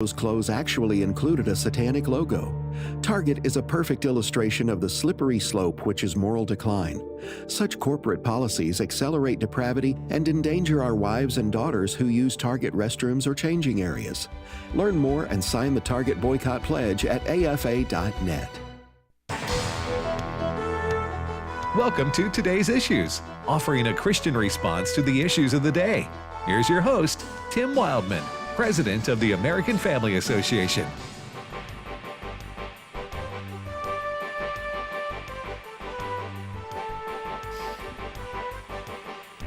Those clothes actually included a satanic logo. Target is a perfect illustration of the slippery slope which is moral decline. Such corporate policies accelerate depravity and endanger our wives and daughters who use Target restrooms or changing areas. Learn more and sign the Target Boycott Pledge at afa.net. Welcome to Today's Issues, offering a Christian response to the issues of the day. Here's your host, Tim Wildman, President of the American Family Association.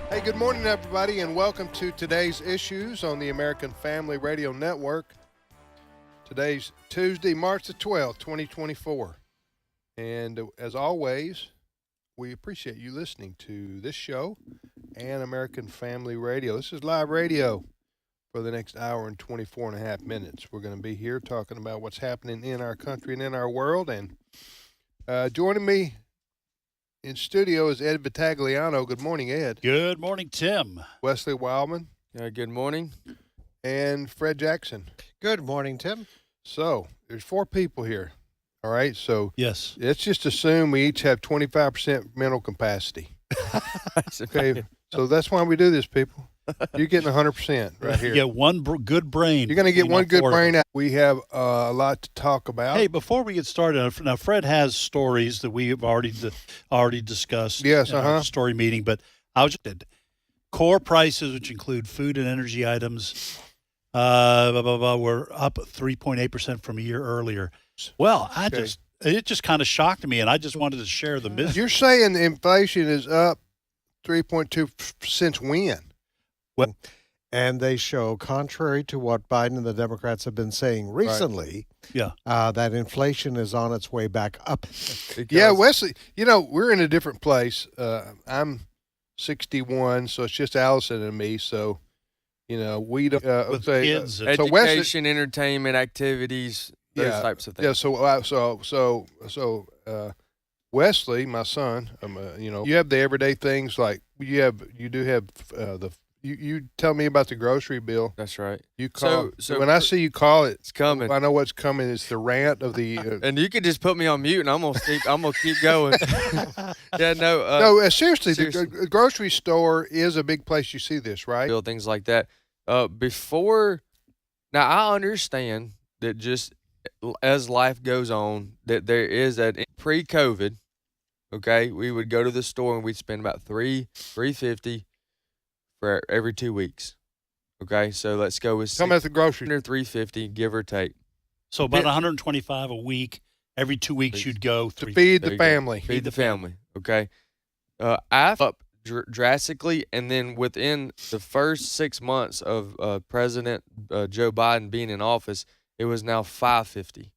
Hey, good morning, everybody, and welcome to Today's Issues on the American Family Radio Network. Today's Tuesday, March the 12th, 2024. And as always, we appreciate you listening to this show and American Family Radio. This is live radio for the next hour and 24 and a half minutes. We're going to be here talking about what's happening in our country and in our world. And joining me in studio is Ed Vitagliano. Good morning, Ed. Good morning, Tim. Wesley Wildman. Good morning. And Fred Jackson. Good morning, Tim. So there's four people here. All right. So yes, let's just assume we each have 25% mental capacity. Okay. So that's why we do this, people. You're getting 100% right here. You get one good brain. You're going to get one good brain out. We have a lot to talk about. Hey, before we get started, now Fred has stories that we have already discussed. Yes, in our story meeting, but I was just core prices, which include food and energy items, were up 3.8% from a year earlier. Well, it just kind of shocked me, and I just wanted to share the misery. You're saying the inflation is up 3.2 since when? Well, and they show, contrary to what Biden and the Democrats have been saying recently, that inflation is on its way back up. Yeah, Wesley, we're in a different place. I'm 61, so it's just Allison and me. So, we don't with kids, so education, entertainment, activities, those types of things. Yeah, so Wesley, my son, you have the everyday things like you do have You tell me about the grocery bill. That's right. You call so when I see you call it, it's coming. I know what's coming. It's the rant of the. And you can just put me on mute, and I'm gonna keep going. Seriously, the grocery store is a big place. You see this, right? Bill, things like that. Now I understand that just as life goes on, that there is pre-COVID. Okay, we would go to the store and we'd spend about $350 for every 2 weeks. Okay, so let's go with come at the grocery $350, give or take. So about $125 a week. Every 2 weeks you'd go to feed the family. Feed the family. Okay, I've up drastically, and then within the first 6 months of President Joe Biden being in office, it was now $550.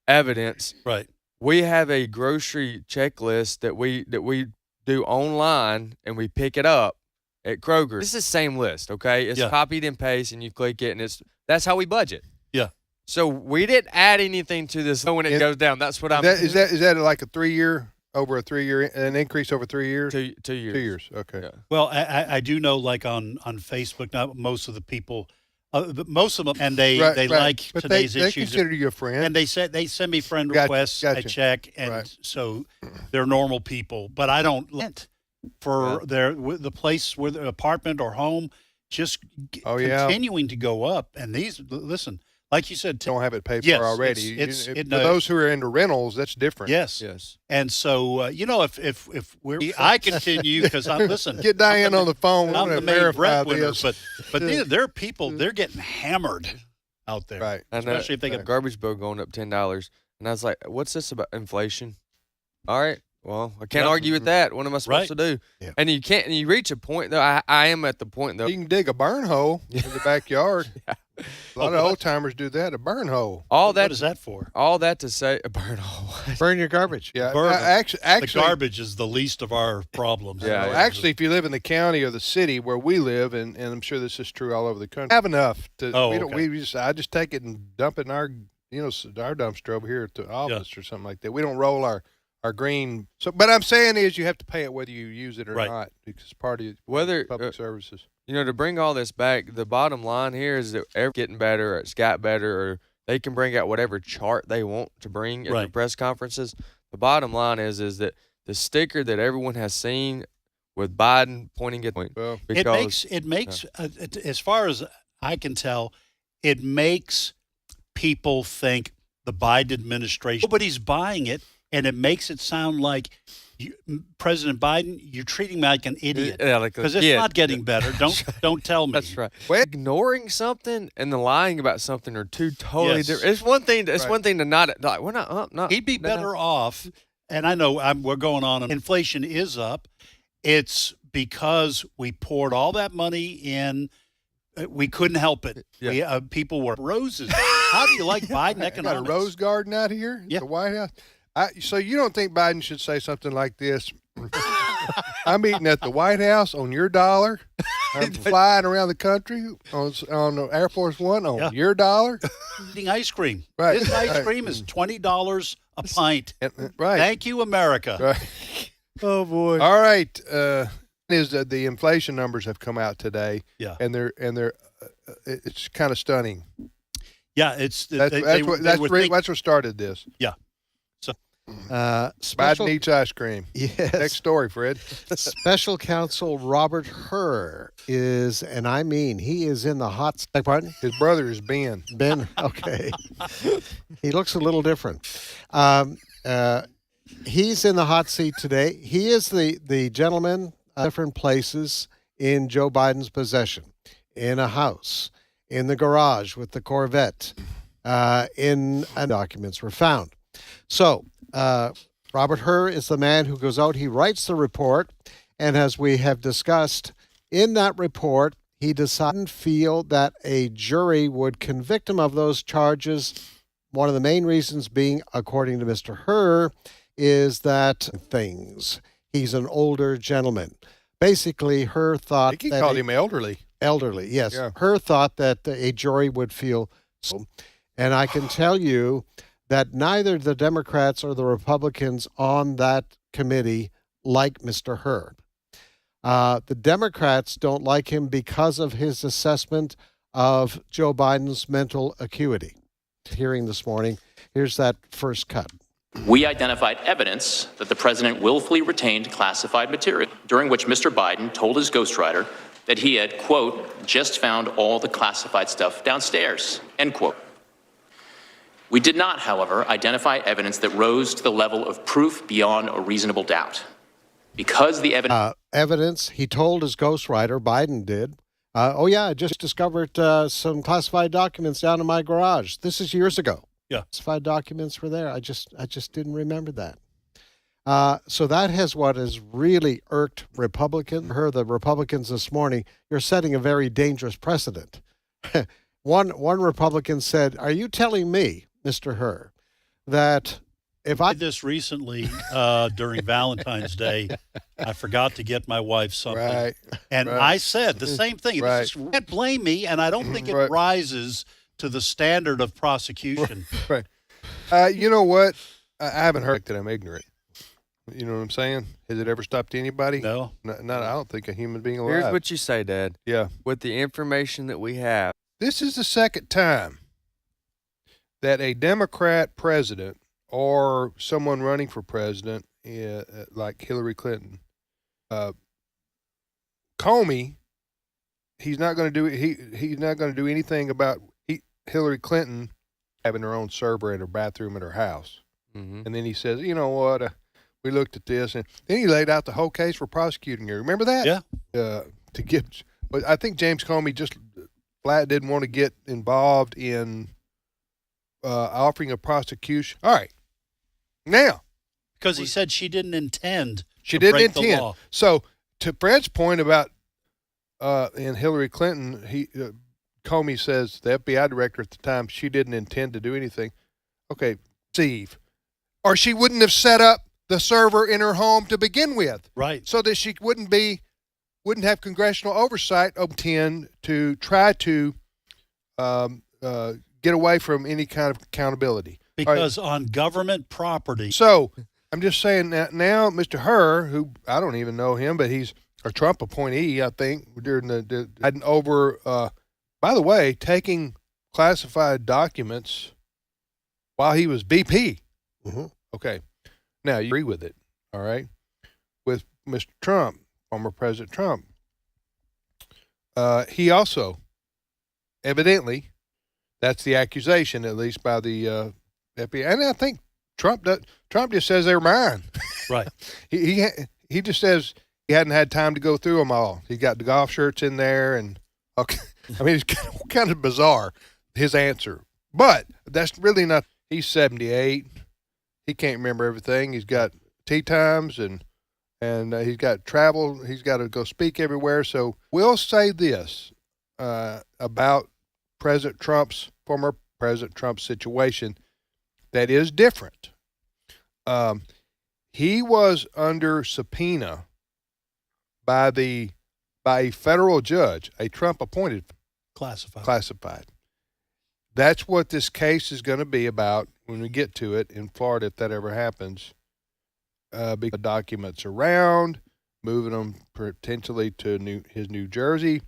Evidence. Right. We have a grocery checklist that we do online, and we pick it up at Kroger. This is the same list, okay? It's copied and pasted, and you click it, and that's how we budget. Yeah. So we didn't add anything to this when it goes down. That's what I'm. Is that like a 3 year an increase over 3 years? 2 years. 2 years. Okay. Yeah. Well, I do know, like on Facebook, not most of the people. Most of them, and they like but today's they issues. They consider you a friend. And they send me friend requests. Gotcha. I check, and so they're normal people. But I don't rent for the place where the apartment or home just continuing to go up. And these, listen, like you said, don't have it paid for already. For those who are into rentals, that's different. Yes. And so if I continue because I'm listen. Get Diane on the phone. I'm the main breadwinner, but there are people, they're getting hammered out there. Right. Especially if they get a garbage bill going up $10. And I was like, what's this about inflation? All right. Well, I can't argue with that. What am I supposed to do? Yeah. And you can't. And you reach a point though. I am at the point though. You can dig a burn hole in the backyard. A lot of old timers do that. A burn hole. What is that for? All that to say, a burn hole. Burn your garbage. Yeah. Actually, the garbage is the least of our problems. Yeah. Actually, if you live in the county or the city where we live, and I'm sure this is true all over the country, have enough to. I just take it and dump it in our our dumpster over here at the office or something like that. We don't roll our green. So, but I'm saying is you have to pay it whether you use it or not because it's part of public services. to bring all this back, the bottom line here is that everyone's getting better, or it's got better, or they can bring out whatever chart they want to bring at the press conferences. The bottom line is that the sticker that everyone has seen with Biden pointing at because it makes as far as I can tell, it makes people think the Biden administration. Nobody's buying it, and it makes it sound like President Biden, you're treating me like an idiot because it's not getting better. Don't tell me. That's right. Well, ignoring something and the lying about something are two totally different. It's one thing. It's one thing to not like. We're not. He'd be better off. And I know we're going on. Inflation is up. It's because we poured all that money in. We couldn't help it. Yeah. People were roses. How do you like Biden economics? Got a rose garden out here at the White House. So you don't think Biden should say something like this? I'm eating at the White House on your dollar. I'm flying around the country on the Air Force One on your dollar. Eating ice cream. Right. This ice cream is $20 a pint. Right. Thank you, America. Right. Oh boy. All right. Is that the inflation numbers have come out today? Yeah. And they're it's kind of stunning. Yeah, that's what started this. Yeah. Biden eats ice cream. Yes. Next story, Fred. Special Counsel Robert Hur is, and I mean, he is in the hot. Pardon? His brother is Ben. Ben. Okay. He looks a little different. He's in the hot seat today. He is the gentleman. Different places in Joe Biden's possession, in a house, in the garage with the Corvette, and documents were found. So Robert Hur is the man who goes out, he writes the report, and as we have discussed in that report, he didn't feel that a jury would convict him of those charges. One of the main reasons being, according to Mr. Hur, is that he's an older gentleman. Basically, Hur thought I think he called him elderly. Elderly, yes. Yeah. Hur thought that a jury would feel so. And I can tell you that neither the Democrats or the Republicans on that committee like Mr. Hur. The Democrats don't like him because of his assessment of Joe Biden's mental acuity. Hearing this morning, here's that first cut. We identified evidence that the president willfully retained classified material, during which Mr. Biden told his ghostwriter that he had, quote, just found all the classified stuff downstairs, end quote. We did not, however, identify evidence that rose to the level of proof beyond a reasonable doubt. Because the evidence, he told his ghostwriter, Biden did, I just discovered some classified documents down in my garage. This is years ago. Yeah. Classified documents were there. I just didn't remember that. So that has what has really irked the Republicans this morning. You're setting a very dangerous precedent. One Republican said, "Are you telling me, Mr. Hur, that if I did this recently during Valentine's Day, I forgot to get my wife something, I said the same thing. You can't blame me, and I don't think it rises to the standard of prosecution." Right. You know what? I haven't heard that I'm ignorant. You know what I'm saying? Has it ever stopped anybody? No. I don't think a human being alive. Here's what you say, Dad. Yeah. With the information that we have. This is the second time that a Democrat president or someone running for president, like Hillary Clinton, Comey, he's not going to do he's not going to do anything about Hillary Clinton having her own server in her bathroom at her house. Mm-hmm. And then he says, you know what, we looked at this, and then he laid out the whole case for prosecuting her. Remember that? Yeah. But I think James Comey just flat didn't want to get involved in offering a prosecution. All right. Now. Because he said she didn't intend to break the law. So to Fred's point about in Hillary Clinton, Comey says, the FBI director at the time, she didn't intend to do anything. Okay, Steve. Or she wouldn't have set up the server in her home to begin with. Right. So that she wouldn't have congressional oversight to try to get away from any kind of accountability. Because on government property. So I'm just saying that now Mr. Hur, who I don't even know him, but he's a Trump appointee, I think, during the had over. By the way, taking classified documents while he was VP. Mm-hmm. Okay, now you agree with it, all right? With Mr. Trump, former President Trump, he also evidently, that's the accusation, at least by the FBI, and I think Trump just says they're mine. Right. He just says he hadn't had time to go through them all. He got the golf shirts in there, and okay, I mean, it's kind of bizarre, his answer. But that's really not. He's 78. He can't remember everything. He's got tea times, and he's got travel. He's got to go speak everywhere. So we'll say this about former President Trump's situation that is different. He was under subpoena by a federal judge, a Trump-appointed classified. That's what this case is going to be about when we get to it in Florida, if that ever happens. Because documents around, moving them potentially to his New Jersey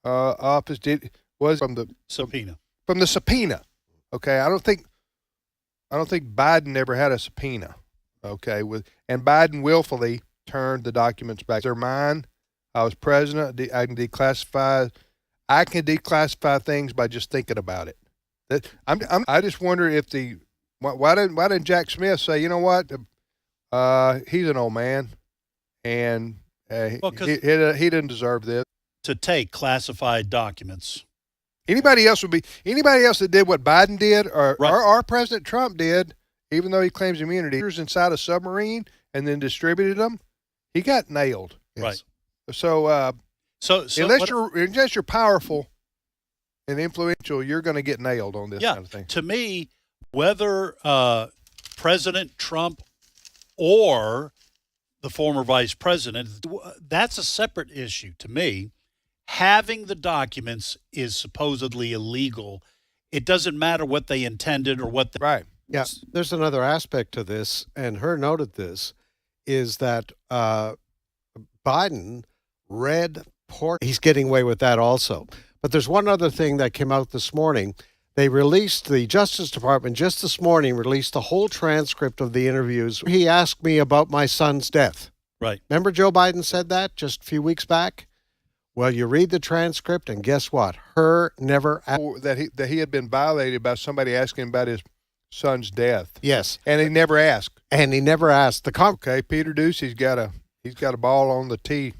office. Was from the subpoena. From the subpoena. Okay, I don't think Biden ever had a subpoena. Okay, and Biden willfully turned the documents back. They're mine. I was president. I can declassify. I can declassify things by just thinking about it. I just wonder if why didn't Jack Smith say, you know what, he's an old man, and he didn't deserve this. To take classified documents. Anybody else that did what Biden did or President Trump did, even though he claims immunity, inside a submarine and then distributed them, he got nailed. Yes. Right. So unless you're powerful and influential, you're going to get nailed on this kind of thing. To me, whether President Trump or the former vice president, that's a separate issue to me. Having the documents is supposedly illegal. It doesn't matter what they intended or what they... Right. Yeah, there's another aspect to this, and her noted this, is that Biden read he's getting away with that also. But there's one other thing that came out this morning. The Justice Department just this morning released the whole transcript of the interviews. He asked me about my son's death. Right. Remember Joe Biden said that just a few weeks back? Well, you read the transcript, and guess what? That he had been violated by somebody asking about his son's death. Yes. And he never asked. Okay, Peter Ducey's got a ball on the tee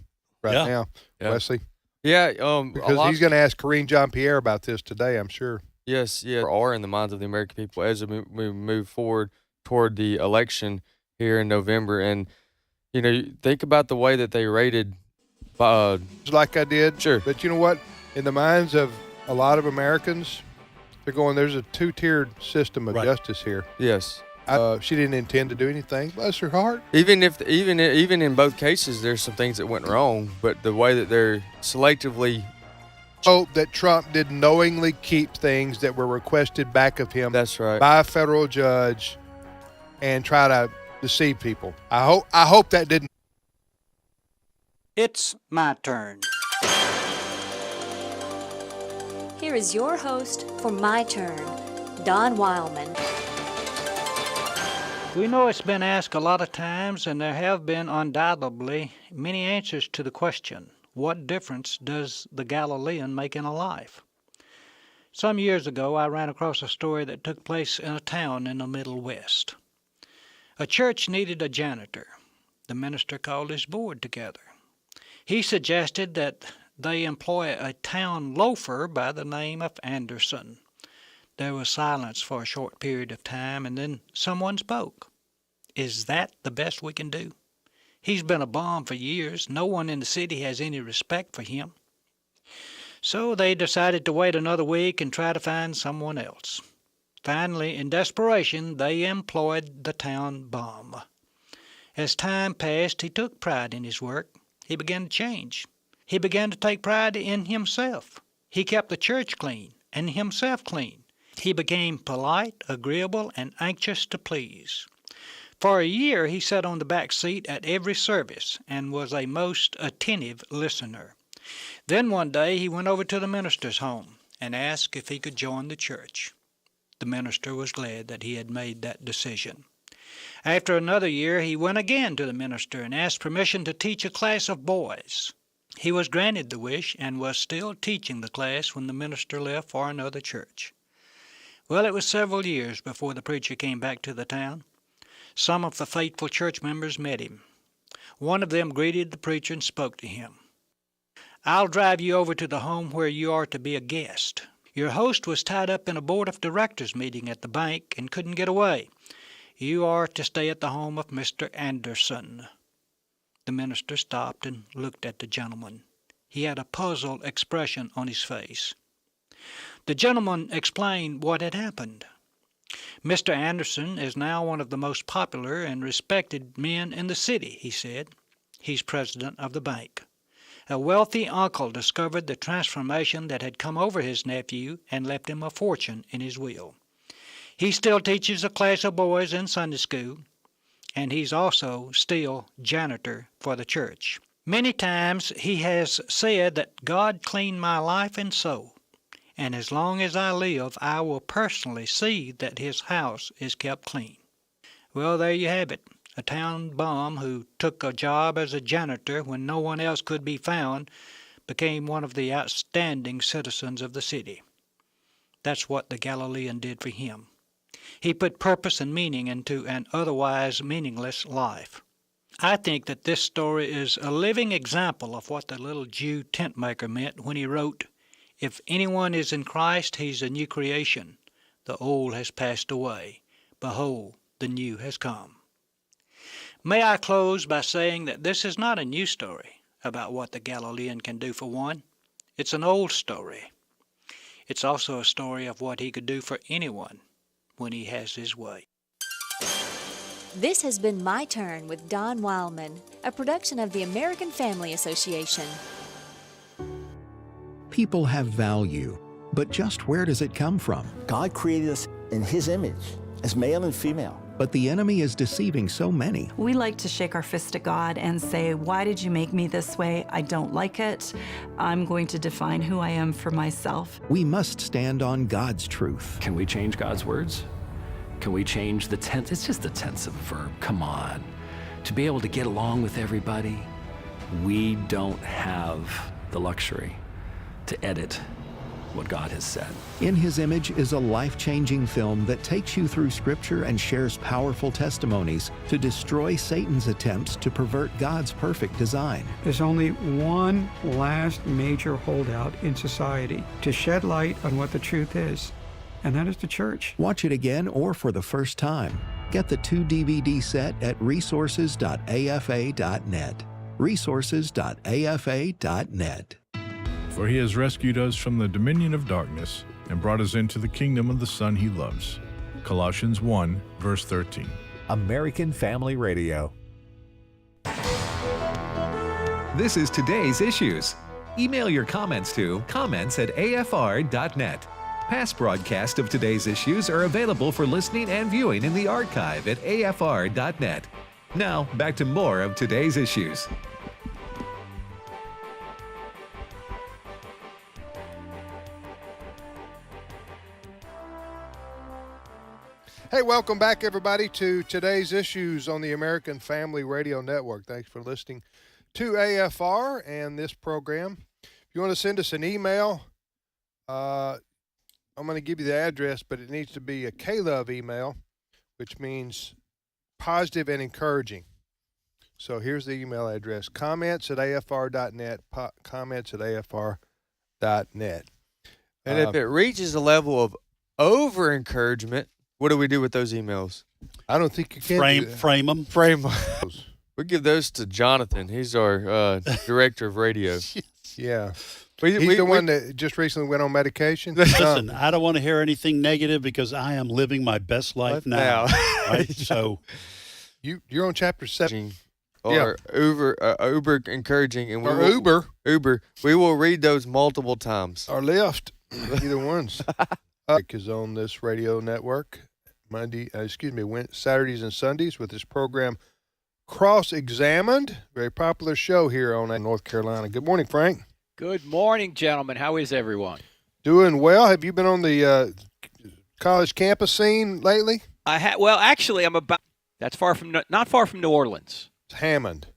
now, Wesley. Yeah. Because he's going to ask Karine Jean-Pierre about this today, I'm sure. Yes, are in the minds of the American people as we move forward toward the election here in November. And, think about the way that they rated. Like I did. Sure. But you know what? In the minds of a lot of Americans, they're going, there's a two-tiered system of justice here. Yes. She didn't intend to do anything. Bless her heart. Even in both cases, there's some things that went wrong, but the way that they're selectively... Hope that Trump did knowingly keep things that were requested back of him. That's right. By a federal judge and try to deceive people. I hope that didn't. It's my turn. Here is your host for My Turn, Don Wildman. We know it's been asked a lot of times, and there have been undoubtedly many answers to the question, what difference does the Galilean make in a life? Some years ago, I ran across a story that took place in a town in the Middle West. A church needed a janitor. The minister called his board together. He suggested that they employ a town loafer by the name of Anderson. There was silence for a short period of time, and then someone spoke. Is that the best we can do? He's been a bum for years. No one in the city has any respect for him. So they decided to wait another week and try to find someone else. Finally, in desperation, they employed the town bum. As time passed, he took pride in his work. He began to change. He began to take pride in himself. He kept the church clean and himself clean. He became polite, agreeable, and anxious to please. For a year, he sat on the back seat at every service and was a most attentive listener. Then one day he went over to the minister's home and asked if he could join the church. The minister was glad that he had made that decision. After another year, he went again to the minister and asked permission to teach a class of boys. He was granted the wish and was still teaching the class when the minister left for another church. Well, it was several years before the preacher came back to the town. Some of the faithful church members met him. One of them greeted the preacher and spoke to him. "I'll drive you over to the home where you are to be a guest. Your host was tied up in a board of directors meeting at the bank and couldn't get away. You are to stay at the home of Mr. Anderson." The minister stopped and looked at the gentleman. He had a puzzled expression on his face. The gentleman explained what had happened. "Mr. Anderson is now one of the most popular and respected men in the city," he said. "He's president of the bank. A wealthy uncle discovered the transformation that had come over his nephew and left him a fortune in his will. He still teaches a class of boys in Sunday school, and he's also still janitor for the church. Many times he has said that God cleaned my life and soul, and as long as I live, I will personally see that his house is kept clean." Well, there you have it. A town bum who took a job as a janitor when no one else could be found became one of the outstanding citizens of the city. That's what the Galilean did for him. He put purpose and meaning into an otherwise meaningless life. I think that this story is a living example of what the little Jew tent maker meant when he wrote, "If anyone is in Christ, he's a new creation. The old has passed away. Behold, the new has come." May I close by saying that this is not a new story about what the Galilean can do for one. It's an old story. It's also a story of what he could do for anyone when he has his way. This has been My Turn with Don Wildman, a production of the American Family Association. People have value, but just where does it come from? God created us in His image, as male and female. But the enemy is deceiving so many. We like to shake our fist at God and say, "Why did you make me this way? I don't like it. I'm going to define who I am for myself." We must stand on God's truth. Can we change God's words? Can we change the tense? It's just the tense of a verb. Come on. To be able to get along with everybody, we don't have the luxury to edit what God has said. In His Image is a life-changing film that takes you through Scripture and shares powerful testimonies to destroy Satan's attempts to pervert God's perfect design. There's only one last major holdout in society to shed light on what the truth is, and that is the church. Watch it again or for the first time. Get the 2 DVD set at resources.afa.net. resources.afa.net. For He has rescued us from the dominion of darkness and brought us into the kingdom of the Son He loves. Colossians 1, verse 13. American Family Radio. This is today's issues. Email your comments to comments@afr.net. Past broadcasts of today's issues are available for listening and viewing in the archive at afr.net. Now, back to more of today's issues. Hey, welcome back, everybody, to today's issues on the American Family Radio Network. Thanks for listening to AFR and this program. If you want to send us an email, I'm going to give you the address, but it needs to be a K-Love email, which means positive and encouraging. So here's the email address, comments@afr.net, comments@afr.net. And if it reaches a level of over-encouragement, what do we do with those emails? I don't think you can frame them. Frame them. We give those to Jonathan. He's our director of radio. Yeah. He's the one that just recently went on medication. Listen, I don't want to hear anything negative because I am living my best life now. Right? So you're on chapter 7. Or Uber encouraging. And or Uber. We will read those multiple times. Or Lyft. Either one's. Is on this radio network. Saturdays and Sundays with his program Cross-Examined. Very popular show here on North Carolina. Good morning, Frank. Good morning, gentlemen. How is everyone? Doing well. Have you been on the college campus scene lately? Well, actually, that's not far from New Orleans. It's Hammond.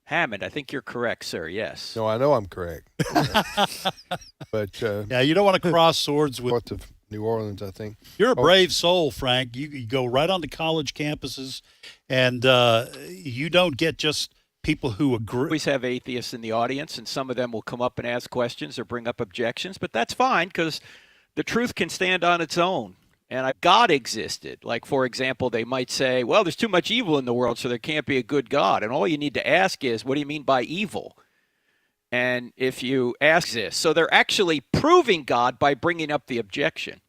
Hammond, I think you're correct, sir. Yes. No, I know I'm correct. But yeah, you don't want to cross swords with what of New Orleans, I think. You're a brave soul, Frank. You go right on to college campuses, and you don't get just people who agree. We always have atheists in the audience, and some of them will come up and ask questions or bring up objections, but that's fine because the truth can stand on its own. And God existed. Like, for example, they might say, well, there's too much evil in the world, so there can't be a good God. And all you need to ask is, what do you mean by evil? And if you ask this, so they're actually proving God by bringing up the objection.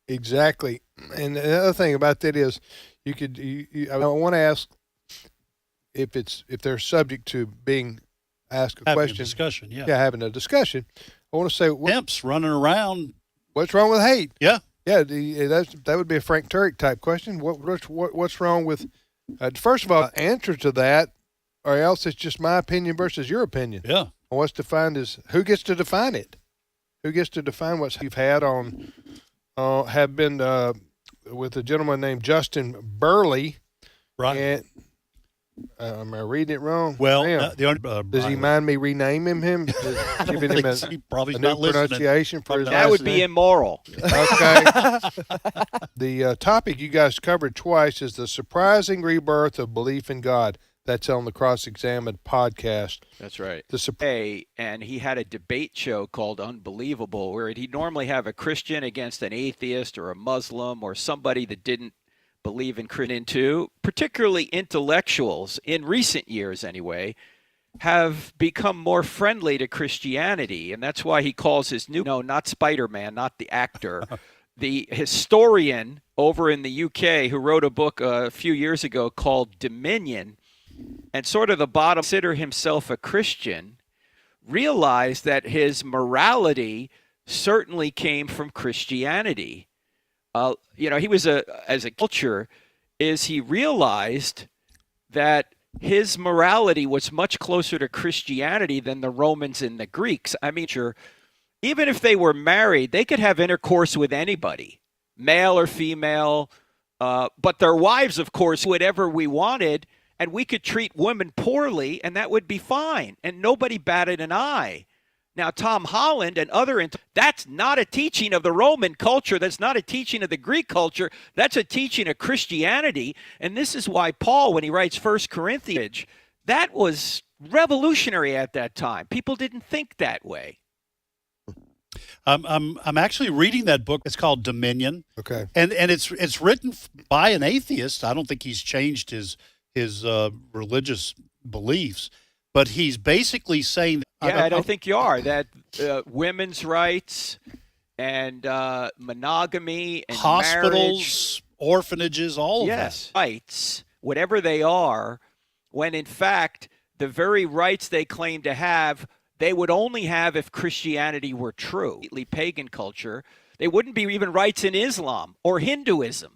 Exactly. And the other thing about that is I want to ask if they're subject to being asked a question. A discussion, yeah. Yeah, having a discussion. I want to say, pimps running around. What's wrong with hate? Yeah. Yeah, that would be a Frank Turek type question. What's wrong with? First of all, answer to that, or else it's just my opinion versus your opinion. Yeah. And what's defined is who gets to define it? Who gets to define what you've had on? Have been with a gentleman named Justin Burley. Right. And, am I reading it wrong? Well, does he mind me renaming him? Giving him probably a new pronunciation for his That would last be name? immoral. Okay. The topic you guys covered twice is the surprising rebirth of belief in God. That's on the Cross-Examined podcast. That's right. And he had a debate show called Unbelievable, where he'd normally have a Christian against an atheist or a Muslim or somebody that didn't believe in Christianity too. Particularly intellectuals, in recent years anyway, have become more friendly to Christianity. And that's why he calls his not Spider-Man, not the actor, the historian over in the UK who wrote a book a few years ago called Dominion, and sort of the bottom, consider himself a Christian, realized that his morality certainly came from Christianity. He was as a culture, he realized that his morality was much closer to Christianity than the Romans and the Greeks. I mean, even if they were married, they could have intercourse with anybody, male or female, but their wives, of course, whatever we wanted. And we could treat women poorly, and that would be fine. And nobody batted an eye. Now, Tom Holland and that's not a teaching of the Roman culture. That's not a teaching of the Greek culture. That's a teaching of Christianity. And this is why Paul, when he writes 1 Corinthians, that was revolutionary at that time. People didn't think that way. I'm actually reading that book. It's called Dominion. Okay. And it's written by an atheist. I don't think he's changed his religious beliefs, but he's basically saying, I don't think you are, that women's rights and monogamy and hospitals, orphanages, all of that. Rights, whatever they are, when in fact the very rights they claim to have, they would only have if Christianity were true. Pagan culture, they wouldn't be even rights in Islam or Hinduism.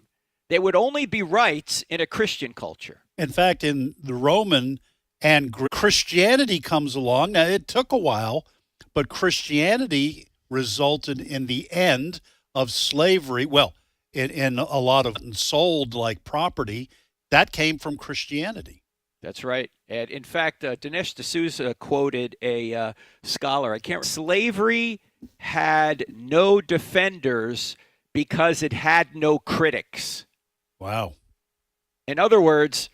They would only be rights in a Christian culture. In fact, in the Roman and Christianity comes along. Now, it took a while, but Christianity resulted in the end of slavery. Well, in a lot of sold like property, that came from Christianity. That's right. And in fact, Dinesh D'Souza quoted a scholar. Slavery had no defenders because it had no critics. Wow. In other words,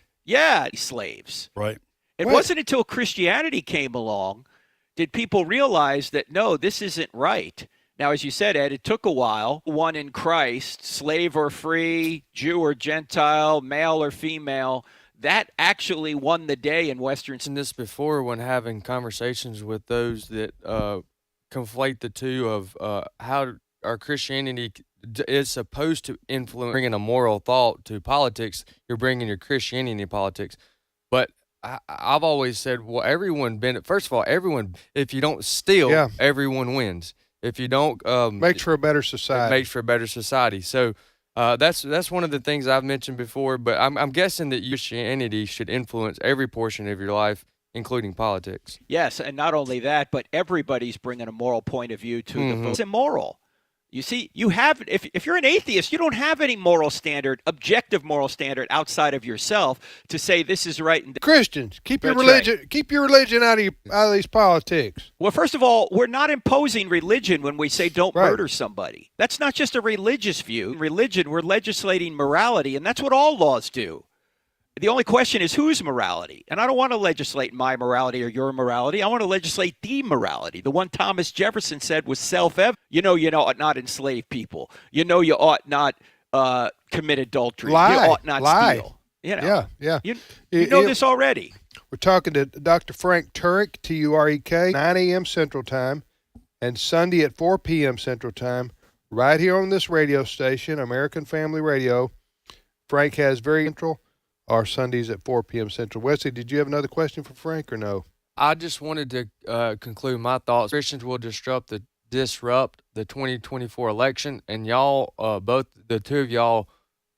slaves. Right. It wasn't until Christianity came along did people realize that, no, this isn't right. Now, as you said, Ed, it took a while. One in Christ, slave or free, Jew or Gentile, male or female, that actually won the day in Western. And this before when having conversations with those that conflate the two of how our Christianity is supposed to influence, bringing a moral thought to politics. You're bringing your Christianity into politics. But I've always said, well, first of all, everyone, if you don't steal, everyone wins. If you don't, makes for a better society. It makes for a better society. So That's one of the things I've mentioned before, but I'm guessing that Christianity should influence every portion of your life, including politics. Yes, and not only that, but everybody's bringing a moral point of view to the vote. It's immoral. You see, you have if you're an atheist, you don't have any moral standard, objective moral standard outside of yourself to say this is right. And Christians, keep your That's religion, right. keep your religion out of these politics. Well, first of all, we're not imposing religion when we say don't Right. murder somebody. That's not just a religious view. Religion, we're legislating morality, and that's what all laws do. The only question is whose morality? And I don't want to legislate my morality or your morality. I want to legislate the morality. The one Thomas Jefferson said was self-evident. You ought not enslave people. You ought not commit adultery. Lie. You ought not Lie. steal. Yeah. You know this already. We're talking to Dr. Frank Turek, Turek, 9 a.m. Central Time, and Sunday at 4 p.m. Central Time, right here on this radio station, American Family Radio. Frank has very central. Our Sundays at 4 p.m. Central. Wesley, did you have another question for Frank or no? I just wanted to conclude my thoughts. Christians will disrupt the 2024 election, and y'all, both the two of y'all,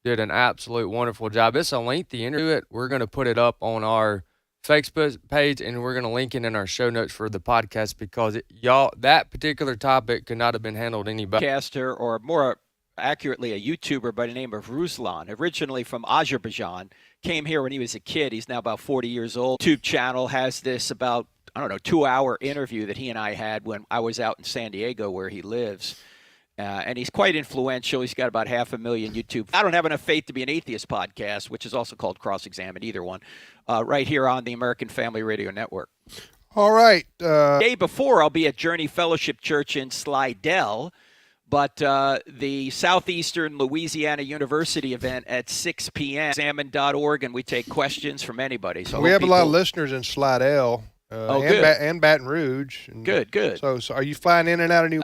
did an absolute wonderful job. It's a lengthy interview. We're going to put it up on our Facebook page, and we're going to link it in our show notes for the podcast because that particular topic could not have been handled any better. Caster, or more accurately, a YouTuber by the name of Ruslan, originally from Azerbaijan, came here when he was a kid. He's now about 40 years old. YouTube channel has this about, 2-hour interview that he and I had when I was out in San Diego where he lives. And he's quite influential. He's got about 500,000 YouTube. I don't have enough faith to be an atheist podcast, which is also called Cross-Examine, either one, right here on the American Family Radio Network. All right. Day before, I'll be at Journey Fellowship Church in Slidell. But the Southeastern Louisiana University event at 6 p.m. Examine.org, and we take questions from anybody. So we have a lot of listeners in Slidell and Baton Rouge. And Good. So are you flying in and out of New?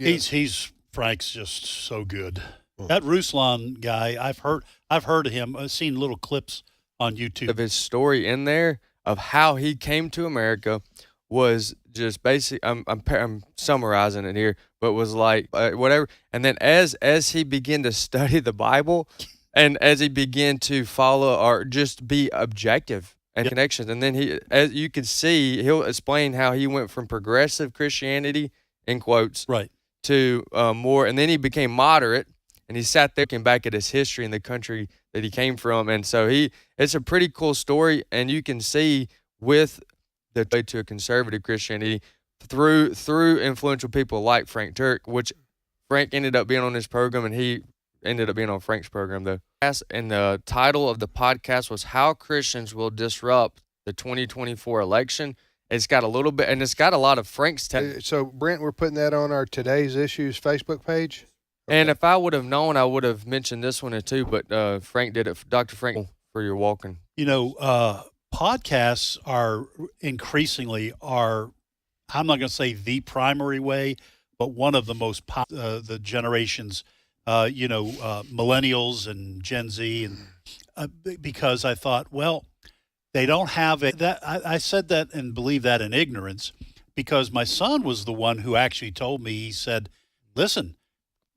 Yeah. He's Frank's just so good. That Ruslan guy, I've heard of him. I've seen little clips on YouTube of his story in there of how he came to America. Was just basic. I'm summarizing it here, but was like whatever. And then as he began to study the Bible, and as he began to follow or just be objective and connections, and then he, as you can see, he'll explain how he went from progressive Christianity in quotes right to more, and then he became moderate, and he sat there looking back at his history and the country that he came from, and so it's a pretty cool story, and you can see with the way to a conservative Christianity through influential people like Frank Turek, which Frank ended up being on his program, and he ended up being on Frank's program, though. And the title of the podcast was How Christians Will Disrupt the 2024 Election. It's got a little bit, and it's got a lot of Frank's. So, Brent, we're putting that on our Today's Issues Facebook page? Okay. And if I would have known, I would have mentioned this one too, but Frank did it. Dr. Frank, for your walking. Podcasts are increasingly I'm not going to say the primary way, but one of the most the generations, millennials and Gen Z, and because I thought, well, they don't have it. That I said that and believe that in ignorance, because my son was the one who actually told me. He said, "Listen,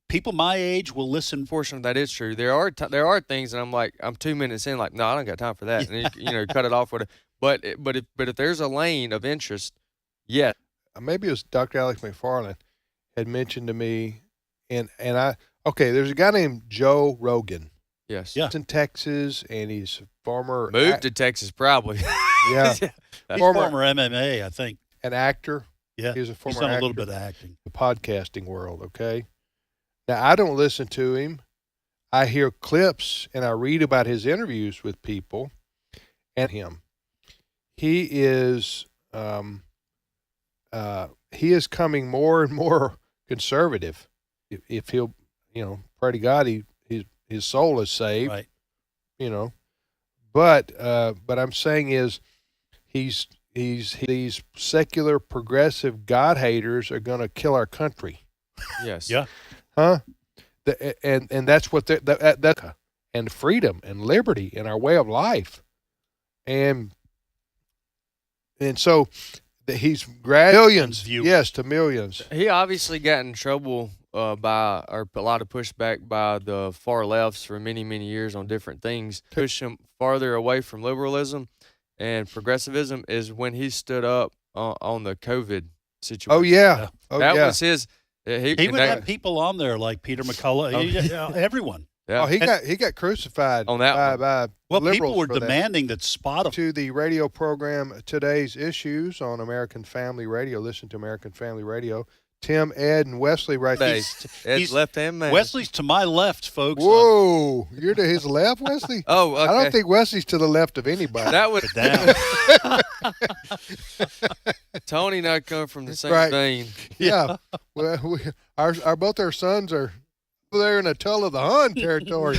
people my age will listen." Portion of that is true. There are things, and I'm like, I'm 2 minutes in, like, no, I don't got time for that, and you cut it off with it. But if there's a lane of interest, yeah. Maybe it was Dr. Alex McFarland had mentioned to me, and there's a guy named Joe Rogan. Yes. He's in Texas, and he's former moved to Texas probably. Yeah. He's former MMA, I think. An actor. Yeah. He's a former He's done actor. a little bit of acting. The podcasting world, okay? Now, I don't listen to him. I hear clips, and I read about his interviews with people and him. He is coming more and more conservative. If he'll, pray to God, his soul is saved. Right. But I'm saying is, these secular progressive God haters are going to kill our country. Yes. Yeah. Huh? And that's what that and freedom and liberty in our way of life, and so He's millions. Yes, to millions. He obviously got in trouble by, or a lot of pushback by the far lefts for many, many years on different things. Push him farther away from liberalism and progressivism is when he stood up on the COVID situation. Oh, yeah. That was his. He would have people on there like Peter McCullough, everyone. Yeah. Oh, he got crucified on that by well, liberals people were for demanding that Spotify. To the radio program Today's Issues on American Family Radio. Listen to American Family Radio. Tim, Ed, and Wesley right there. Ed's left-hand man. Wesley's to my left, folks. Whoa, you're to his left, Wesley? Oh, okay. I don't think Wesley's to the left of anybody. That would Tony and I come from the same vein. Yeah. Well, both our sons are there in the Tull of the Hun territory.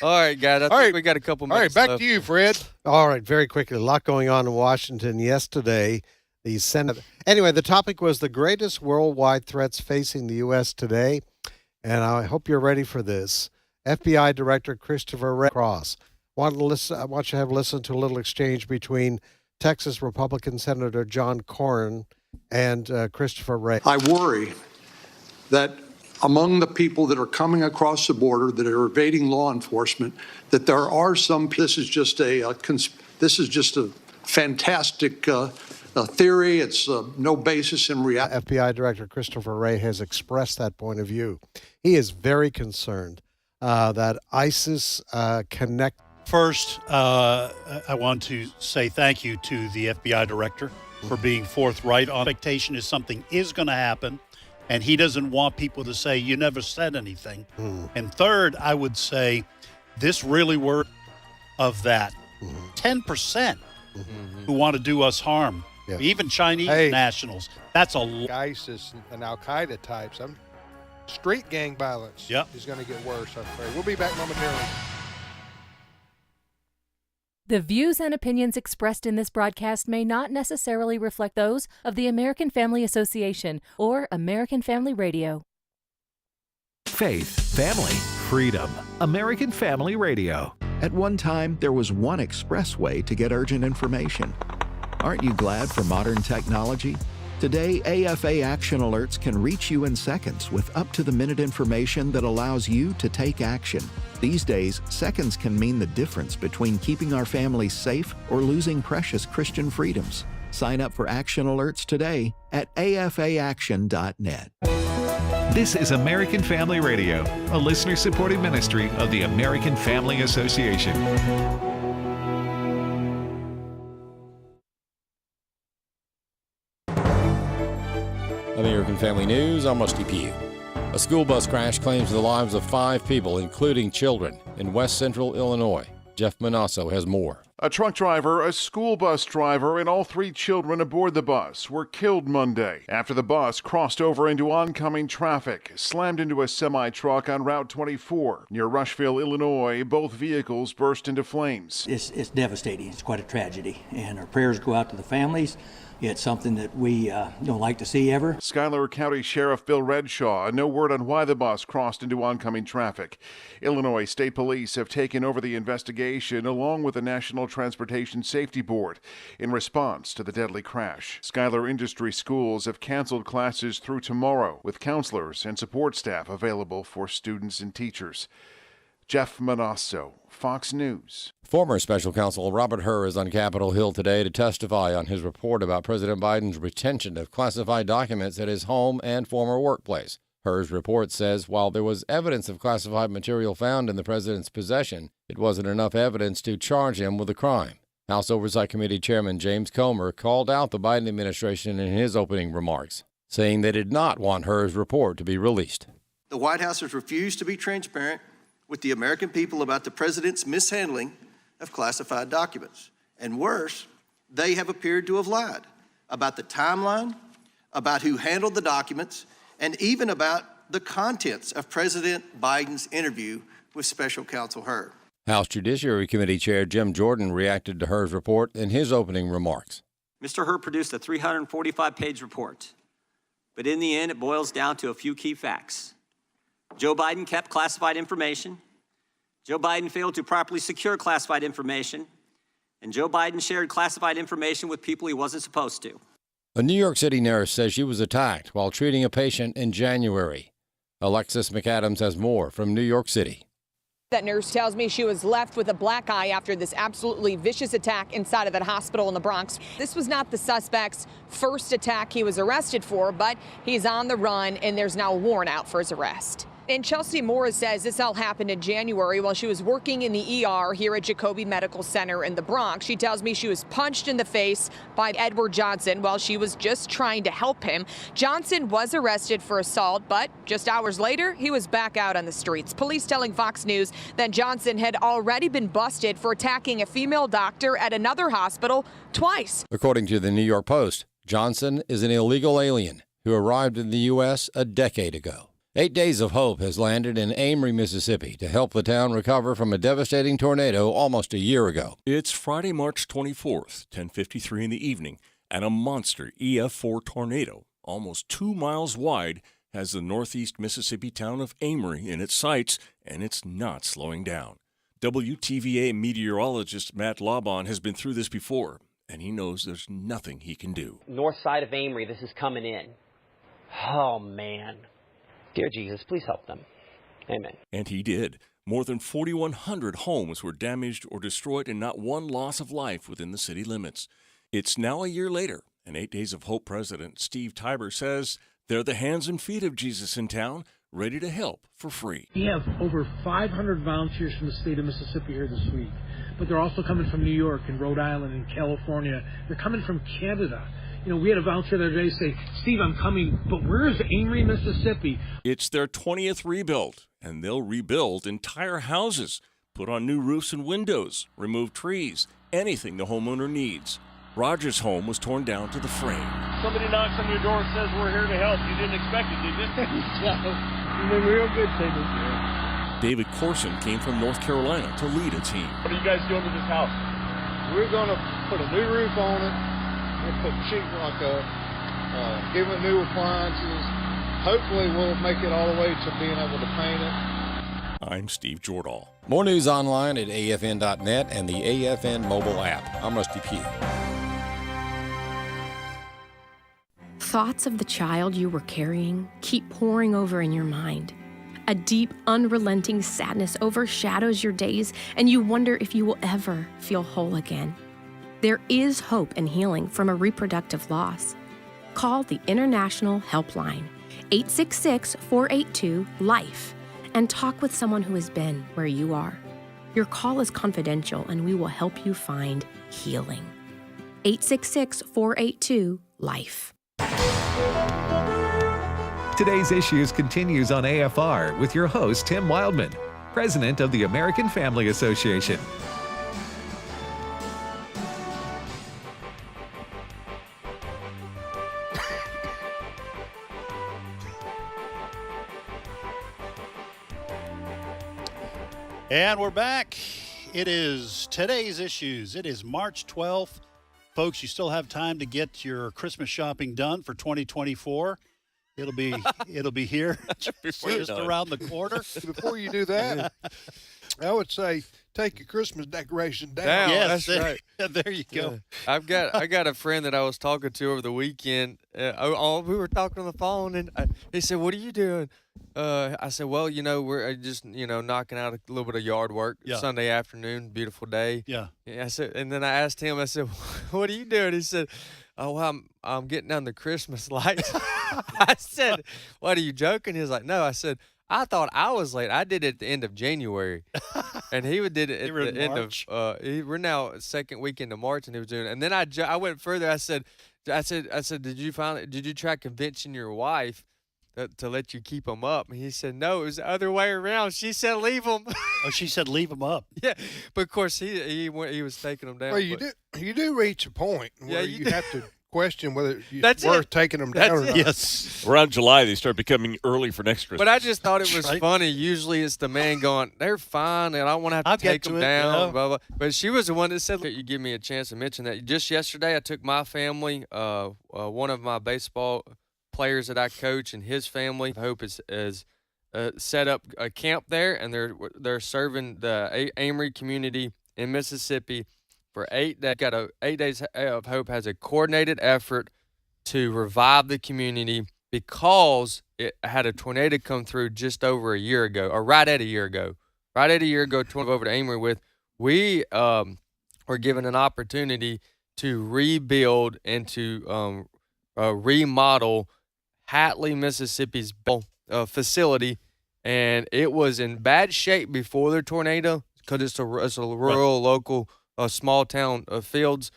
All right, guys. I think we got a couple minutes. All right, back to you, Fred. All right, very quickly. A lot going on in Washington yesterday. The Senate. Anyway, the topic was the greatest worldwide threats facing the U.S. today, and I hope you're ready for this. FBI Director Christopher Wray Cross. I want you to have listened to a little exchange between Texas Republican Senator John Cornyn and Christopher Wray. I worry that among the people that are coming across the border that are evading law enforcement, that there are some. This is just a fantastic theory. It's no basis in reality. FBI Director Christopher Wray has expressed that point of view. He is very concerned that ISIS connect. First, I want to say thank you to the FBI Director for being forthright. Expectation is something is going to happen, and he doesn't want people to say, you never said anything. And third, I would say this really worked of that 10% who want to do us harm. Yeah. Even Chinese nationals. That's ISIS and Al-Qaeda types. Street gang violence is going to get worse, I'm afraid. We'll be back momentarily. The views and opinions expressed in this broadcast may not necessarily reflect those of the American Family Association or American Family Radio. Faith, family, freedom. American Family Radio. At one time, there was one expressway to get urgent information. Aren't you glad for modern technology? Today, AFA Action Alerts can reach you in seconds with up-to-the-minute information that allows you to take action. These days, seconds can mean the difference between keeping our families safe or losing precious Christian freedoms. Sign up for Action Alerts today at afaaction.net. This is American Family Radio, a listener-supported ministry of the American Family Association. American Family News, I'm Rusty Pugh. A school bus crash claims the lives of 5 people, including children, in west central Illinois. Jeff Manasso has more. A truck driver, a school bus driver, and all 3 children aboard the bus were killed Monday after the bus crossed over into oncoming traffic, slammed into a semi-truck on Route 24. Near Rushville, Illinois, both vehicles burst into flames. It's devastating. It's quite a tragedy, and our prayers go out to the families. It's something that we don't like to see ever. Schuyler County Sheriff Bill Redshaw, no word on why the bus crossed into oncoming traffic. Illinois State Police have taken over the investigation along with the National Transportation Safety Board in response to the deadly crash. Schuyler Industry Schools have canceled classes through tomorrow with counselors and support staff available for students and teachers. Jeff Manasso, Fox News. Former Special Counsel Robert Hur is on Capitol Hill today to testify on his report about President Biden's retention of classified documents at his home and former workplace. Hur's report says while there was evidence of classified material found in the president's possession, it wasn't enough evidence to charge him with a crime. House Oversight Committee Chairman James Comer called out the Biden administration in his opening remarks, saying they did not want Hur's report to be released. The White House has refused to be transparent with the American people about the president's mishandling of classified documents. And worse, they have appeared to have lied about the timeline, about who handled the documents, and even about the contents of President Biden's interview with Special Counsel Hur. House Judiciary Committee Chair Jim Jordan reacted to Hur's report in his opening remarks. Mr. Hur produced a 345-page report, but in the end, it boils down to a few key facts. Joe Biden kept classified information. Joe Biden failed to properly secure classified information. And Joe Biden shared classified information with people he wasn't supposed to. A New York City nurse says she was attacked while treating a patient in January. Alexis McAdams has more from New York City. That nurse tells me she was left with a black eye after this absolutely vicious attack inside of that hospital in the Bronx. This was not the suspect's first attack he was arrested for, but he's on the run and there's now a warrant out for his arrest. And Chelsea Morris says this all happened in January while she was working in the ER here at Jacobi Medical Center in the Bronx. She tells me she was punched in the face by Edward Johnson while she was just trying to help him. Johnson was arrested for assault, but just hours later, he was back out on the streets. Police telling Fox News that Johnson had already been busted for attacking a female doctor at another hospital twice. According to the New York Post, Johnson is an illegal alien who arrived in the U.S. a decade ago. 8 Days of Hope has landed in Amory, Mississippi to help the town recover from a devastating tornado almost a year ago. It's Friday, March 24th, 10:53 in the evening, and a monster EF4 tornado, almost 2 miles wide, has the northeast Mississippi town of Amory in its sights, and it's not slowing down. WTVA meteorologist Matt Laubon has been through this before, and he knows there's nothing he can do. North side of Amory, this is coming in. Oh, man. Dear Jesus, please help them. Amen. And he did. More than 4,100 homes were damaged or destroyed and not one loss of life within the city limits. It's now a year later, and 8 Days of Hope President Steve Tiber says they're the hands and feet of Jesus in town, ready to help for free. We have over 500 volunteers from the state of Mississippi here this week, but they're also coming from New York and Rhode Island and California. They're coming from Canada. You know, we had a volunteer the other day say, Steve, I'm coming, but where is Amory, Mississippi? It's their 20th rebuild, and they'll rebuild entire houses, put on new roofs and windows, remove trees, anything the homeowner needs. Roger's home was torn down to the frame. Somebody knocks on your door and says, we're here to help. You didn't expect it, did you? Yeah, they're real good to me. David Corson came from North Carolina to lead a team. What are you guys doing to this house? We're going to put a new roof on it. We'll put sheetrock up, give it new appliances. Hopefully we'll make it all the way to being able to paint it. I'm Steve Jordahl. More news online at afn.net and the AFN mobile app. I'm Rusty Pugh. Thoughts of the child you were carrying keep pouring over in your mind. A deep, unrelenting sadness overshadows your days, and you wonder if you will ever feel whole again. There is hope and healing from a reproductive loss. Call the International Helpline, 866-482-LIFE, and talk with someone who has been where you are. Your call is confidential, and we will help you find healing. 866-482-LIFE. Today's Issues continues on AFR with your host, Tim Wildman, President of the American Family Association. And we're back. It is Today's Issues. It is March 12th. Folks, you still have time to get your Christmas shopping done for 2024. It'll be here just around the corner. Before you do that, I would say take your Christmas decoration down. Yes, that's right. There you go. I got a friend that I was talking to over the weekend. We were talking on the phone, and he said, "What are you doing?" I said, "Well, we're just knocking out a little bit of yard work. Yeah. Sunday afternoon, beautiful day." Yeah. I said, and then I asked him. I said, "What are you doing?" He said, "Oh, well, I'm getting down the Christmas lights." I said, "What, are you joking?" He was like, "No." I said, "I thought I was late. I did it at the end of January," and he did it at the end of. We're now second weekend of March, and he was doing it. And then I went further. I said, "Did you try convincing your wife to let you keep them up?" And he said, "No, it was the other way around. She said leave them." Oh, she said leave them up. Yeah, but of course he was taking them down. Well, you do reach a point where you have to question whether it's That's worth taking them down or not. Yes. Around July, they start becoming early for next Christmas. But I just thought it was funny. Usually it's the man going, "They're fine, and I don't want to have to take them down." Blah, blah. But she was the one that said, "You give me a chance to mention that." Just yesterday, I took my family, one of my baseball players that I coach and his family, I hope is set up a camp there, and they're serving the Amory community in Mississippi for 8 days. 8 Days of Hope has a coordinated effort to revive the community because it had a tornado come through just over a year ago, or right at a year ago. Right at a year ago, over to Amory with. We were given an opportunity to rebuild and to remodel Hatley, Mississippi's facility, and it was in bad shape before the tornado because it's a rural, local, small town of Fields.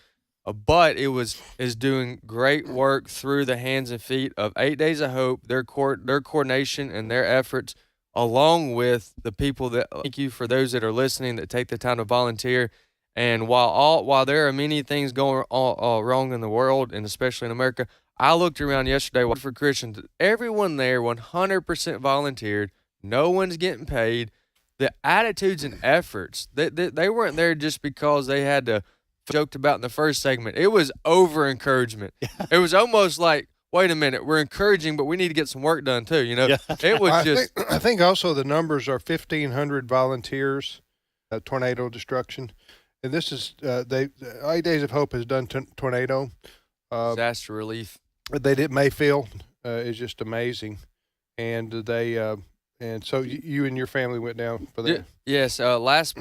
But it is doing great work through the hands and feet of 8 Days of Hope, their coordination and their efforts, along with the people that. Thank you for those that are listening that take the time to volunteer. And while there are many things going wrong in the world, and especially in America, I looked around yesterday for Christians. Everyone there 100% volunteered. No one's getting paid. The attitudes and efforts, they weren't there just because they had to. Joked about in the first segment, it was over encouragement. It was almost like, wait a minute, we're encouraging, but we need to get some work done too. It was I think also the numbers are 1,500 volunteers, tornado destruction, and this is 8 Days of Hope has done tornado disaster relief. They did Mayfield is just amazing, and they. And so you and your family went down for that? Yes. Last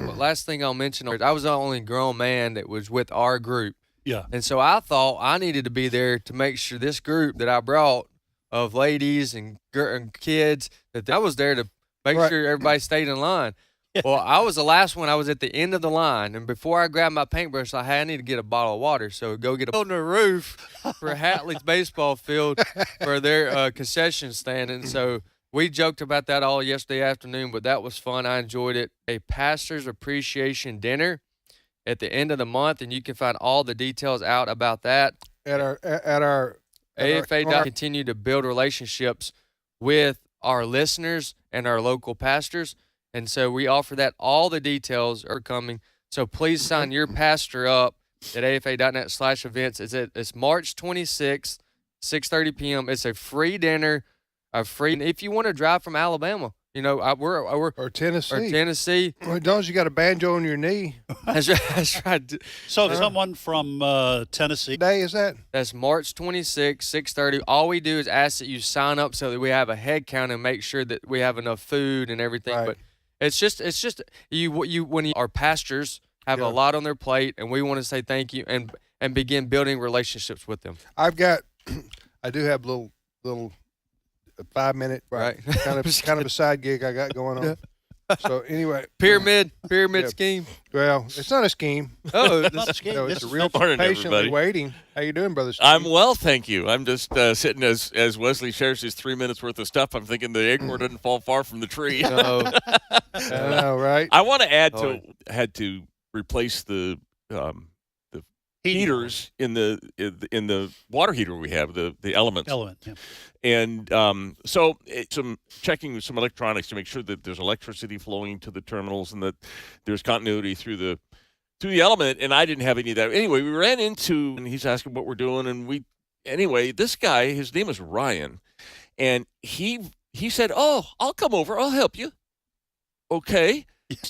thing I'll mention, I was the only grown man that was with our group. Yeah. And so I thought I needed to be there to make sure this group that I brought of ladies and kids, that I was there to make sure everybody stayed in line. Well, I was the last one. I was at the end of the line. And before I grabbed my paintbrush, I need to get a bottle of water. So go get on the roof for Hatley's baseball field for their concession stand. And so we joked about that all yesterday afternoon, but that was fun. I enjoyed it. A pastor's appreciation dinner at the end of the month, and you can find all the details out about that at our AFA. Continue to build relationships with our listeners and our local pastors, and so we offer that. All the details are coming, so please sign your pastor up at afa.net/events. It's March 26th, 6:30 p.m. It's a free dinner. And if you want to drive from Alabama, we're or Tennessee. Well, as long as you got a banjo on your knee. That's right. So someone from Tennessee. Day is that? That's March 26th, 6:30. All we do is ask that you sign up so that we have a head count and make sure that we have enough food and everything. Right. But it's just when our pastors have a lot on their plate, and we want to say thank you and begin building relationships with them. I do have little. A 5-minute, right? kind of a side gig I got going on. So anyway, pyramid scheme. Well, it's not a scheme. Oh, it's not a scheme. No, it's a real patiently waiting. How you doing, brother Steve? I'm well, thank you. I'm just sitting as Wesley shares his 3 minutes worth of stuff. I'm thinking the acorn doesn't fall far from the tree. No. I know, right? I want to add had to replace the heaters in the water heater we have, the Element. Yeah. And so some checking some electronics to make sure that there's electricity flowing to the terminals and that there's continuity through the Element. And I didn't have any of that. Anyway, we ran into, and he's asking what we're doing. And this guy, his name is Ryan, and he said, "Oh, I'll come over. I'll help you." Okay.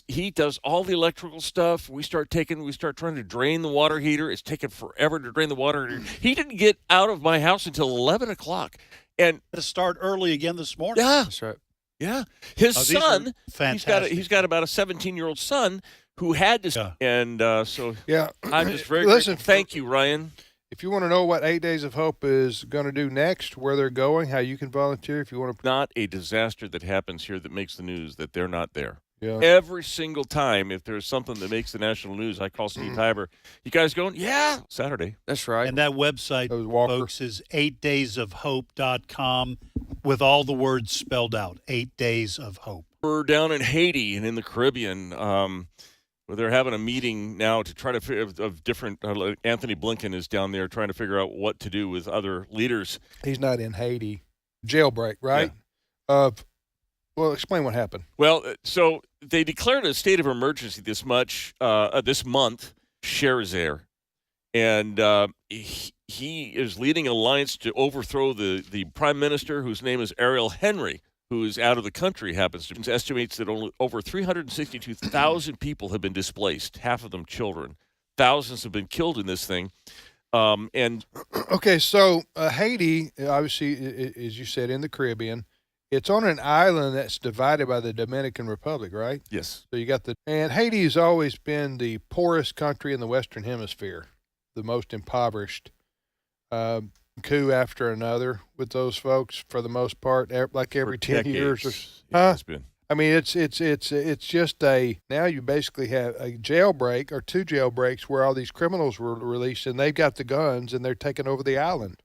He does all the electrical stuff. We start trying to drain the water heater. It's taken forever to drain the water heater. He didn't get out of my house until 11 o'clock. And to start early again this morning. Yeah. That's right. Yeah. His son, he's got about a 17-year-old son who had to. Yeah. And so I'm just very grateful. Thank you, Ryan. If you want to know what 8 Days of Hope is going to do next, where they're going, how you can volunteer if you want to. Not a disaster that happens here that makes the news that they're not there. Yeah. Every single time, if there's something that makes the national news, I call Steve Hyber. You guys going? Yeah, Saturday. That's right. And that website, folks, is 8daysofhope.com with all the words spelled out. 8 Days of Hope. We're down in Haiti and in the Caribbean, where they're having a meeting now to try to figure of different. Anthony Blinken is down there trying to figure out what to do with other leaders. He's not in Haiti. Jailbreak, right? Yeah. Well, explain what happened. Well, so they declared a state of emergency this month, Scherzer, and he is leading an alliance to overthrow the prime minister, whose name is Ariel Henry, who is out of the country, estimates that over 362,000 people have been displaced, half of them children. thousands have been killed in this thing. And okay, so Haiti, obviously, as you said, in the Caribbean, it's on an island that's divided by the Dominican Republic, right? Yes. So you got and Haiti has always been the poorest country in the Western Hemisphere, the most impoverished. Coup after another with those folks for the most part, like every 10 years. It's been. I mean, it's just now you basically have a jailbreak or two jailbreaks where all these criminals were released and they've got the guns and they're taking over the island,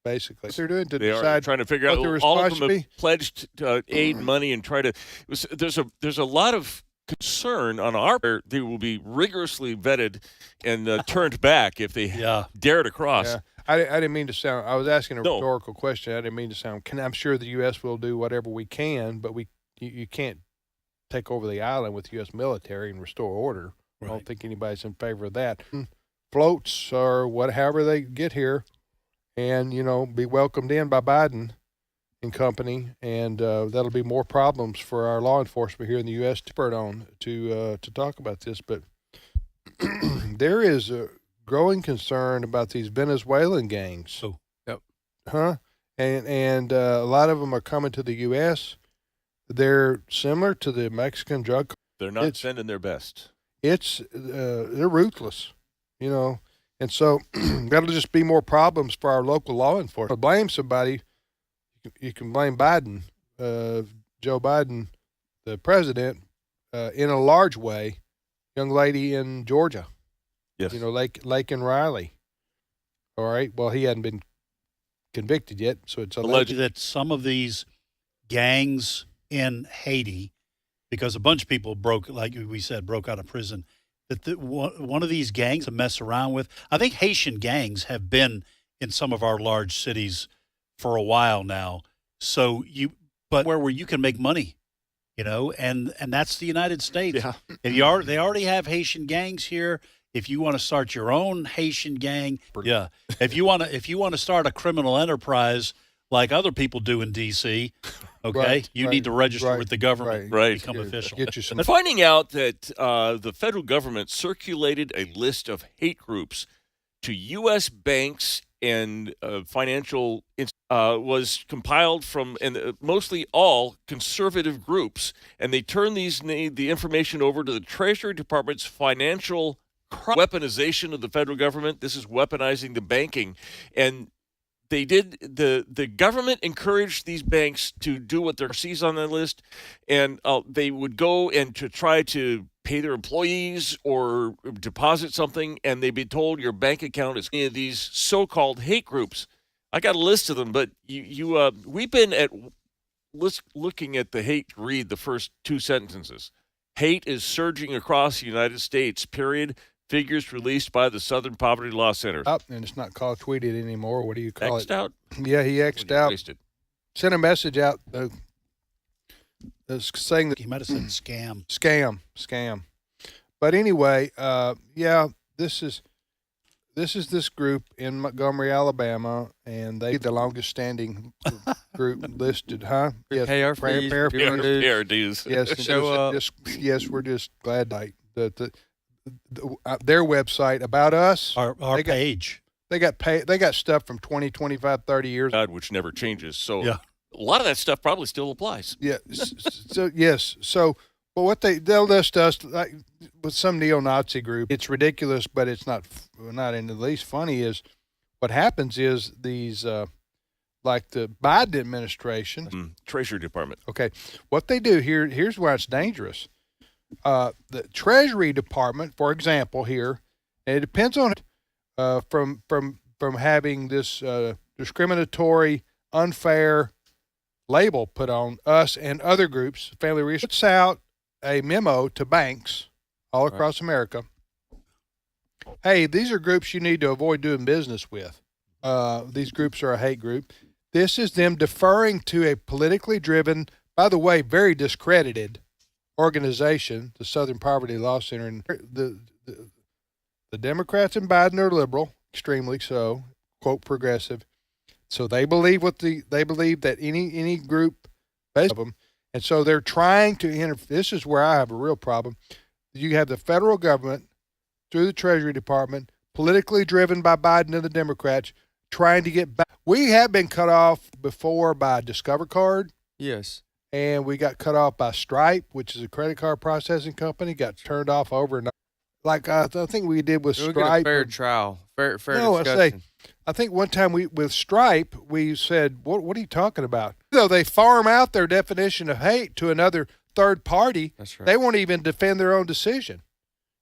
basically. What they're doing to decide are trying to figure out. All of them have pledged aid money and try to. There's a lot of concern on our part. They will be rigorously vetted and turned back if they dare to cross. Yeah. I didn't mean to sound. I was asking a rhetorical question. I didn't mean to sound. I'm sure the U.S. will do whatever we can, but you can't take over the island with U.S. military and restore order. Right. I don't think anybody's in favor of that. Floats or however they get here, and be welcomed in by Biden and company, and that'll be more problems for our law enforcement here in the U.S. to talk about this. But there is a growing concern about these Venezuelan gangs. Oh, yep. Huh? And a lot of them are coming to the U.S. They're similar to the Mexican drug. They're not sending their best. They're ruthless, and so that'll just be more problems for our local law enforcement. Blame somebody, you can blame Biden, Joe Biden, the president, in a large way. Young lady in Georgia. Yes. Lake and Riley. All right. Well, he hadn't been convicted yet, so it's alleged that some of these gangs in Haiti, because a bunch of people broke out of prison, that one of these gangs to mess around with. I think Haitian gangs have been in some of our large cities for a while now. So where you can make money, and that's the United States. Yeah. They already have Haitian gangs here. If you want to start your own Haitian gang, if you want to start a criminal enterprise like other people do in D.C., you need to register with the government, become official. Get you some. Finding out that the federal government circulated a list of hate groups to U.S. banks and financial was compiled from and mostly all conservative groups, and they turned the information over to the Treasury Department's financial weaponization of the federal government. This is weaponizing the banking, and they did the government encouraged these banks to do what they're sees on that list, and they would go and to try to pay their employees or deposit something, and they'd be told your bank account is any of these so-called hate groups. I got a list of them, but we've been looking at the hate. Read the first two sentences. Hate is surging across the United States. Period. Figures released by the Southern Poverty Law Center. And it's not called tweeted anymore. What do you call X'd out? Yeah, he X'd out. Sent a message out saying that he might have said scam. Scam. But anyway, this is this group in Montgomery, Alabama, and they the longest standing group listed, huh? Yes, pay our fees, pay our dues. Yes, yes, we're just glad that their website about us, our page. They got stuff from 20, 25, 30 years. God, which never changes. So a lot of that stuff probably still applies. Yeah. So yes. So, but what they'll list us like with some neo-Nazi group. It's ridiculous, but it's not in the least funny. Is what happens is these like the Biden administration, Treasury Department. Okay, what they do here's why it's dangerous. The Treasury Department, for example, here, and it depends on from having this discriminatory, unfair label put on us and other groups. Family Research puts out a memo to banks all across America. Hey, these are groups you need to avoid doing business with. These groups are a hate group. This is them deferring to a politically driven, by the way, very discredited organization, the Southern Poverty Law Center. And the Democrats and Biden are liberal, extremely so, quote progressive. So they believe that any group of them, and so they're trying to this is where I have a real problem. You have the federal government through the Treasury Department, politically driven by Biden and the Democrats, trying to get back. We have been cut off before by Discover Card. Yes. And we got cut off by Stripe, which is a credit card processing company, got turned off overnight. Like I think we did with We'll Stripe. get a fair trial, fair No, discussion. I think one time with Stripe, we said, what are you talking about? So they farm out their definition of hate to another third party. That's right. They won't even defend their own decision.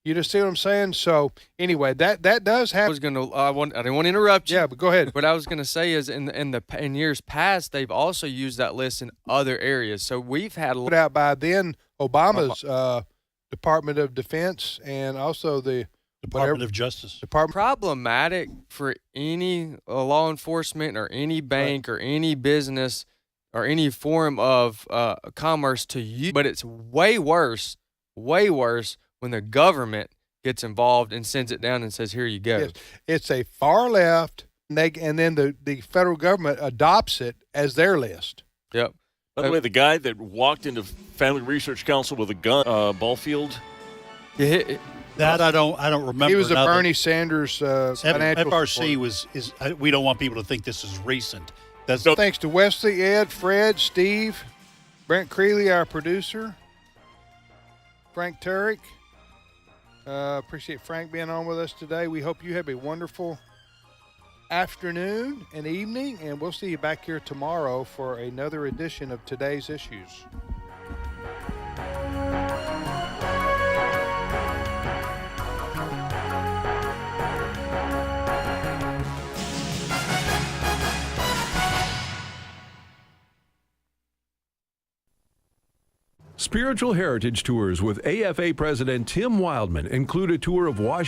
You just see what I'm saying? So anyway, that does happen. I didn't want to interrupt you. Yeah, but go ahead. What I was gonna say is in years past, they've also used that list in other areas. So we've had put out by then Obama's Department of Defense and also the Department of Justice. Problematic for any law enforcement or any bank or any business or any form of commerce to use, but it's way worse when the government gets involved and sends it down and says, here you go. Yes. It's a far left, and then the federal government adopts it as their list. Yep. By the way, the guy that walked into Family Research Council with a gun, ball field. That I don't remember. He was a nothing. Bernie Sanders financial FRC support. we don't want people to think this is recent. That's Thanks to Wesley, Ed, Fred, Steve, Brent Creeley, our producer, Frank Turek. Appreciate Frank being on with us today. We hope you have a wonderful afternoon and evening, and we'll see you back here tomorrow for another edition of Today's Issues. Spiritual Heritage Tours with AFA President Tim Wildman include a tour of Washington.